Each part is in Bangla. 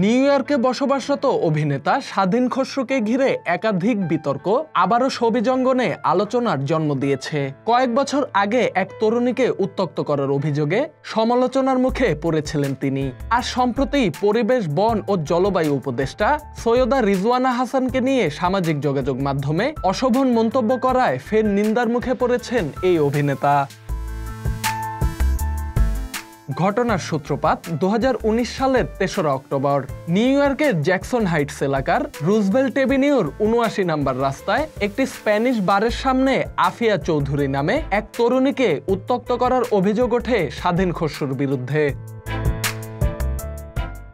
নিউ ইয়র্কে বসবাসরত অভিনেতা স্বাধীন খসরুকে ঘিরে একাধিক বিতর্ক আবারও ছবিজঙ্গনে আলোচনার জন্ম দিয়েছে। কয়েক বছর আগে এক তরুণীকে উত্ত্যক্ত করার অভিযোগে সমালোচনার মুখে পড়েছিলেন তিনি। আর সম্প্রতি পরিবেশ, বন ও জলবায়ু উপদেষ্টা সৈয়দা রিজওয়ানা হাসানকে নিয়ে সামাজিক যোগাযোগ মাধ্যমে অশোভন মন্তব্য করায় ফের নিন্দার মুখে পড়েছেন এই অভিনেতা। ঘটনার সূত্রপাত 2019 সালের 3রা অক্টোবর নিউ ইয়র্কের জ্যাকসন হাইটস এলাকার রুজভেল্ট এভিনিউর 79 নম্বর রাস্তায় একটি স্প্যানিশ বারের সামনে আফিয়া চৌধুরী নামে এক তরুণীকে উত্ত্যক্ত করার অভিযোগ ওঠে স্বাধীন খসরুর বিরুদ্ধে।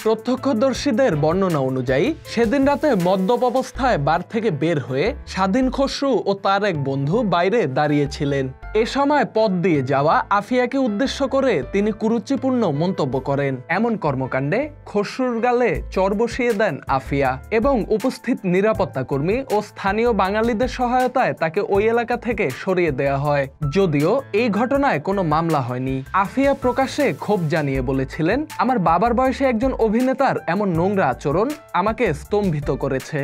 প্রত্যক্ষদর্শীদের বর্ণনা অনুযায়ী সেদিন রাতে মদ্যপ অবস্থায় বার থেকে বের হয়ে স্বাধীন খসরু ও তার এক বন্ধু বাইরে দাঁড়িয়েছিলেন। এ সময় পথ দিয়ে যাওয়া আফিয়াকে উদ্দেশ্য করে তিনি কুরুচিপূর্ণ মন্তব্য করেন। এমন কর্মকাণ্ডে খসরুর গালে চর বসিয়ে দেন আফিয়া এবং উপস্থিত নিরাপত্তা কর্মী ও স্থানীয় বাঙালিদের সহায়তায় তাকে ওই এলাকা থেকে সরিয়ে দেওয়া হয়। যদিও এই ঘটনায় কোনো মামলা হয়নি। আফিয়া প্রকাশ্যে ক্ষোভ জানিয়ে বলেছিলেন, আমার বাবার বয়সে একজন অভিনেতার এমন নোংরা আচরণ আমাকে স্তম্ভিত করেছে।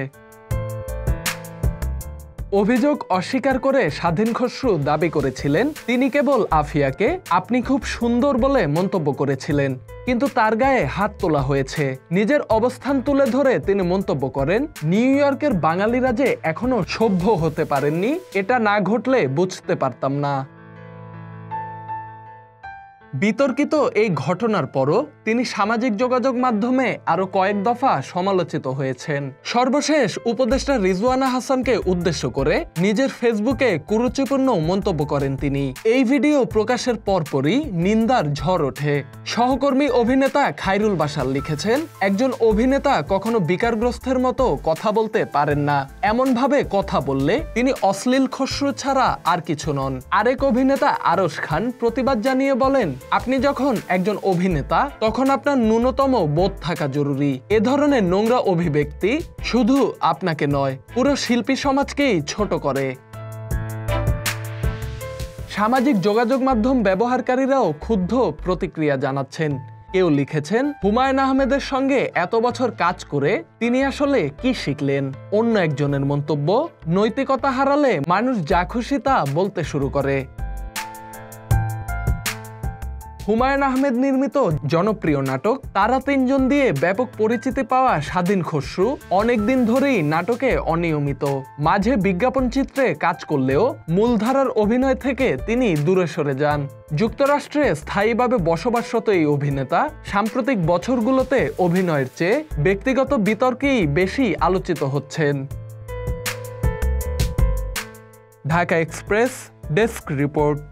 অভিযোগ অস্বীকার করে স্বাধীন খসরু দাবি করেছিলেন তিনি কেবল আফিয়াকে আপনি খুব সুন্দর বলে মন্তব্য করেছিলেন, কিন্তু তার গায়ে হাত তোলা হয়েছে। নিজের অবস্থান তুলে ধরে তিনি মন্তব্য করেন, নিউ ইয়র্কের বাঙালিরা যে এখনো সভ্য হতে পারেননি, এটা না ঘটলে বুঝতে পারতাম না। বিতর্কিত এই ঘটনার পরও তিনি সামাজিক যোগাযোগ মাধ্যমে আরো কয়েক দফা সমালোচিত হয়েছেন। সর্বশেষ উপদেষ্টা রিজওয়ানা হাসানকে উদ্দেশ্য করে নিজের ফেসবুকে কুরুচিপূর্ণ মন্তব্য করেন তিনি। এই ভিডিও প্রকাশের পরপরই নিন্দার ঝড় ওঠে। সহকর্মী অভিনেতা খায়রুল বাশার লিখেছেন, একজন অভিনেতা কখনো বিকারগ্রস্তের মতো কথা বলতে পারেন না। এমনভাবে কথা বললে তিনি অশ্লীল খসরু ছাড়া আর কিছু নন। আরেক অভিনেতা আরশ খান প্রতিবাদ জানিয়ে বলেন, আপনি যখন একজন অভিনেতা তখন আপনার ন্যূনতম বোধ থাকা জরুরি। এ ধরনের নোংরা অভিব্যক্তি শুধু আপনাকে নয়, পুরো শিল্পী সমাজকেই ছোট করে। সামাজিক যোগাযোগ মাধ্যম ব্যবহারকারীরাও ক্ষুব্ধ প্রতিক্রিয়া জানাচ্ছেন। কেউ লিখেছেন, হুমায়ুন আহমেদের সঙ্গে এত বছর কাজ করে তিনি আসলে কি শিখলেন? অন্য একজনের মন্তব্য, নৈতিকতা হারালে মানুষ যা খুশি তা বলতে শুরু করে। হুমায়ুন আহমেদ নির্মিত জনপ্রিয় নাটক তারা তিনজন দিয়ে ব্যাপক পরিচিতি পাওয়া স্বাধীন খসরু অনেকদিন ধরেই নাটকে অনিয়মিত। মাঝে বিজ্ঞাপন চিত্রে কাজ করলেও মূলধারার অভিনয় থেকে তিনি দূরে সরে যান। যুক্তরাষ্ট্রে স্থায়ীভাবে বসবাসরত এই অভিনেতা সাম্প্রতিক বছরগুলোতে অভিনয়ের চেয়ে ব্যক্তিগত বিতর্কেই বেশি আলোচিত হচ্ছেন। Dhaka express desk report.